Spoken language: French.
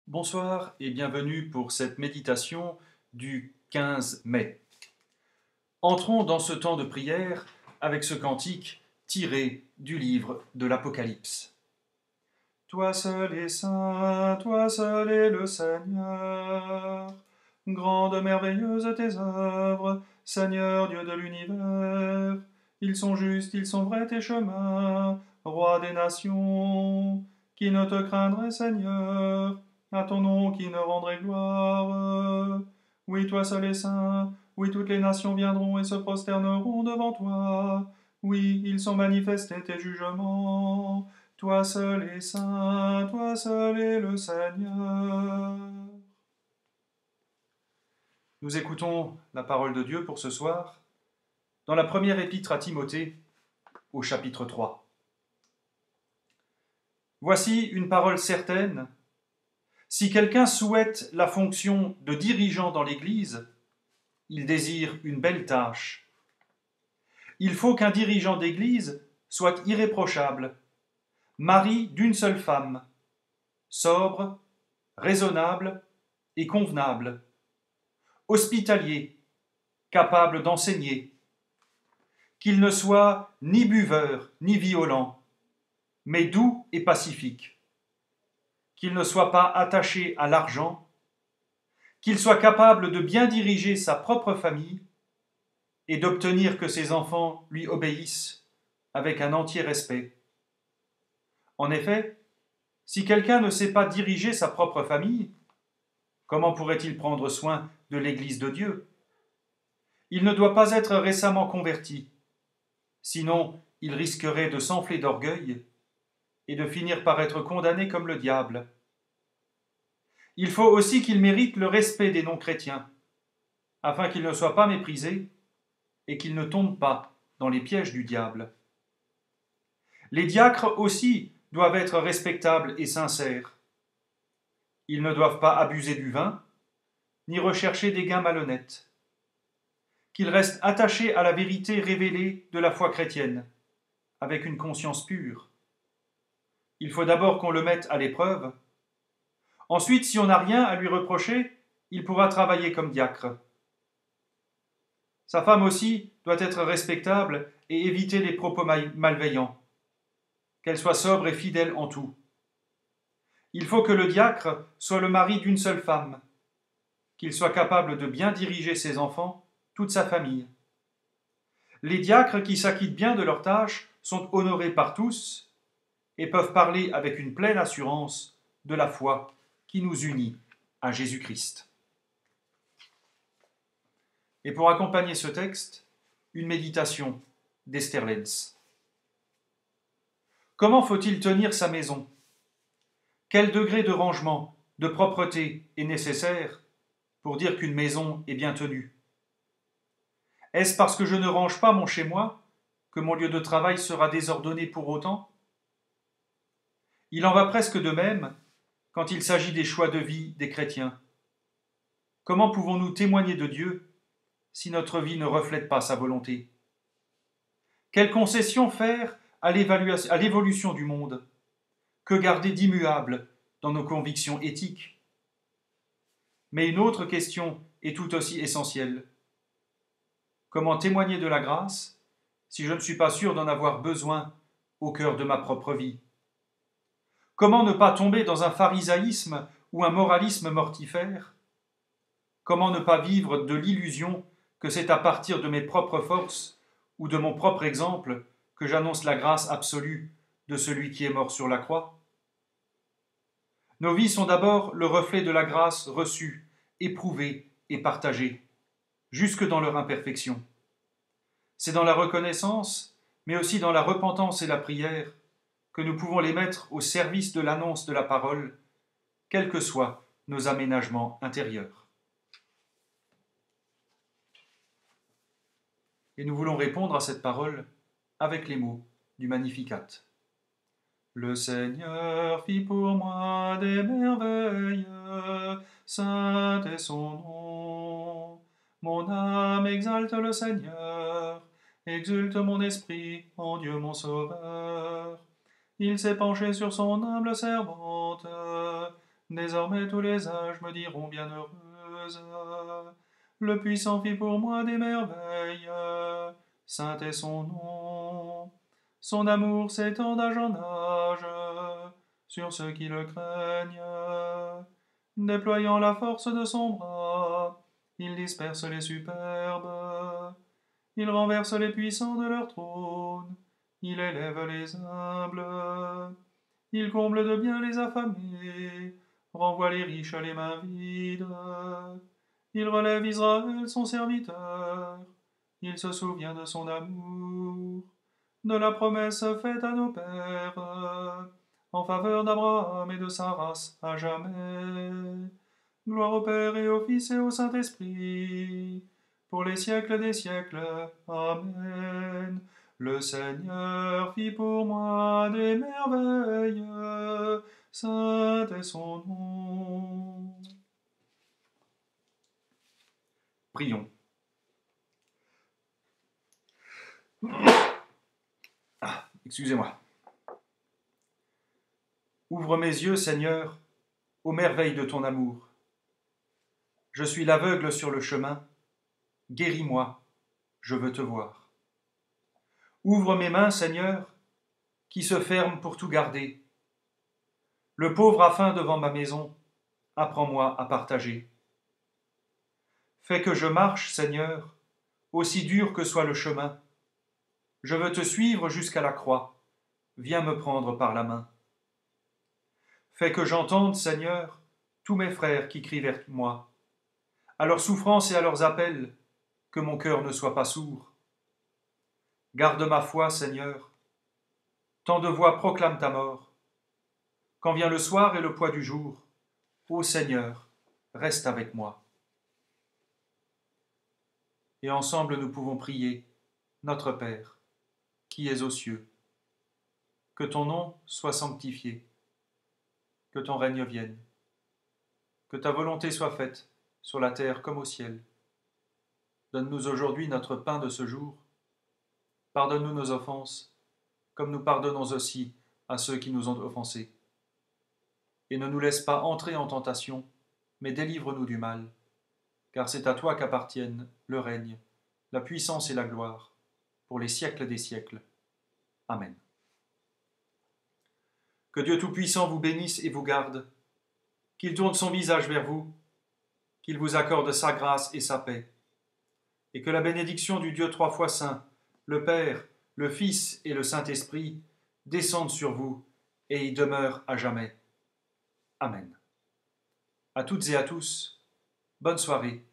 Bonsoir et bienvenue pour cette méditation du 15 mai. Entrons dans ce temps de prière avec ce cantique tiré du livre de l'Apocalypse. Toi seul es saint, toi seul est le Seigneur. Grandes, merveilleuses tes œuvres, Seigneur Dieu de l'univers. Ils sont justes, ils sont vrais tes chemins, Roi des nations. Qui ne te craindrait, Seigneur, à ton nom qui ne rendrait gloire. Oui, toi seul es saint, oui, toutes les nations viendront et se prosterneront devant toi. Oui, ils sont manifestés tes jugements. Toi seul es saint, toi seul est le Seigneur. Nous écoutons la parole de Dieu pour ce soir dans la première épître à Timothée, au chapitre 3. Voici une parole certaine. Si quelqu'un souhaite la fonction de dirigeant dans l'Église, il désire une belle tâche. Il faut qu'un dirigeant d'Église soit irréprochable, mari d'une seule femme, sobre, raisonnable et convenable, hospitalier, capable d'enseigner, qu'il ne soit ni buveur ni violent, mais doux et pacifique, qu'il ne soit pas attaché à l'argent, qu'il soit capable de bien diriger sa propre famille et d'obtenir que ses enfants lui obéissent avec un entier respect. En effet, si quelqu'un ne sait pas diriger sa propre famille, comment pourrait-il prendre soin de l'Église de Dieu? Il ne doit pas être récemment converti, sinon il risquerait de s'enfler d'orgueil et de finir par être condamné comme le diable. Il faut aussi qu'il mérite le respect des non-chrétiens, afin qu'il ne soit pas méprisé et qu'il ne tombe pas dans les pièges du diable. Les diacres aussi doivent être respectables et sincères. Ils ne doivent pas abuser du vin, ni rechercher des gains malhonnêtes. Qu'ils restent attachés à la vérité révélée de la foi chrétienne, avec une conscience pure. Il faut d'abord qu'on le mette à l'épreuve. Ensuite, si on n'a rien à lui reprocher, il pourra travailler comme diacre. Sa femme aussi doit être respectable et éviter les propos malveillants. Qu'elle soit sobre et fidèle en tout. Il faut que le diacre soit le mari d'une seule femme, qu'il soit capable de bien diriger ses enfants, toute sa famille. Les diacres qui s'acquittent bien de leurs tâches sont honorés par tous et peuvent parler avec une pleine assurance de la foi qui nous unit à Jésus-Christ. Et pour accompagner ce texte, une méditation d'Esther Lenz. Comment faut-il tenir sa maison? Quel degré de rangement, de propreté est nécessaire pour dire qu'une maison est bien tenue? Est-ce parce que je ne range pas mon chez-moi que mon lieu de travail sera désordonné pour autant? Il en va presque de même quand il s'agit des choix de vie des chrétiens. Comment pouvons-nous témoigner de Dieu si notre vie ne reflète pas sa volonté? Quelles concessions faire à l'évolution du monde? Que garder d'immuable dans nos convictions éthiques? Mais une autre question est tout aussi essentielle. Comment témoigner de la grâce si je ne suis pas sûr d'en avoir besoin au cœur de ma propre vie? Comment ne pas tomber dans un pharisaïsme ou un moralisme mortifère? Comment ne pas vivre de l'illusion que c'est à partir de mes propres forces ou de mon propre exemple que j'annonce la grâce absolue de celui qui est mort sur la croix? Nos vies sont d'abord le reflet de la grâce reçue, éprouvée et partagée, jusque dans leur imperfection. C'est dans la reconnaissance, mais aussi dans la repentance et la prière, que nous pouvons les mettre au service de l'annonce de la parole, quels que soient nos aménagements intérieurs. Et nous voulons répondre à cette parole avec les mots du Magnificat. Le Seigneur fit pour moi des merveilles, saint est son nom. Mon âme exalte le Seigneur, exulte mon esprit en Dieu mon Sauveur. Il s'est penché sur son humble servante, Désormais tous les âges me diront bienheureuse. Le puissant fit pour moi des merveilles, saint est son nom. Son amour s'étend d'âge en âge sur ceux qui le craignent. Déployant la force de son bras, il disperse les superbes. Il renverse les puissants de leur trône, il élève les humbles. Il comble de bien les affamés, renvoie les riches les mains vides. Il relève Israël, son serviteur, il se souvient de son amour, de la promesse faite à nos pères, en faveur d'Abraham et de sa race à jamais. Gloire au Père et au Fils et au Saint-Esprit, pour les siècles des siècles. Amen. Le Seigneur fit pour moi des merveilles, saint est son nom. Prions. Excusez-moi. Ouvre mes yeux, Seigneur, aux merveilles de ton amour. Je suis l'aveugle sur le chemin. Guéris-moi, je veux te voir. Ouvre mes mains, Seigneur, qui se ferment pour tout garder. Le pauvre a faim devant ma maison, apprends-moi à partager. Fais que je marche, Seigneur, aussi dur que soit le chemin. Je veux te suivre jusqu'à la croix, viens me prendre par la main. Fais que j'entende, Seigneur, tous mes frères qui crient vers moi, à leurs souffrances et à leurs appels, que mon cœur ne soit pas sourd. Garde ma foi, Seigneur, tant de voix proclament ta mort. Quand vient le soir et le poids du jour, ô Seigneur, reste avec moi. Et ensemble nous pouvons prier, notre Père, qui es aux cieux. Que ton nom soit sanctifié, que ton règne vienne, que ta volonté soit faite, sur la terre comme au ciel. Donne-nous aujourd'hui notre pain de ce jour. Pardonne-nous nos offenses, comme nous pardonnons aussi à ceux qui nous ont offensés. Et ne nous laisse pas entrer en tentation, mais délivre-nous du mal, car c'est à toi qu'appartiennent le règne, la puissance et la gloire, pour les siècles des siècles. Amen. Que Dieu Tout-Puissant vous bénisse et vous garde, qu'il tourne son visage vers vous, qu'il vous accorde sa grâce et sa paix, et que la bénédiction du Dieu trois fois saint, le Père, le Fils et le Saint-Esprit, descende sur vous et y demeure à jamais. Amen. À toutes et à tous, bonne soirée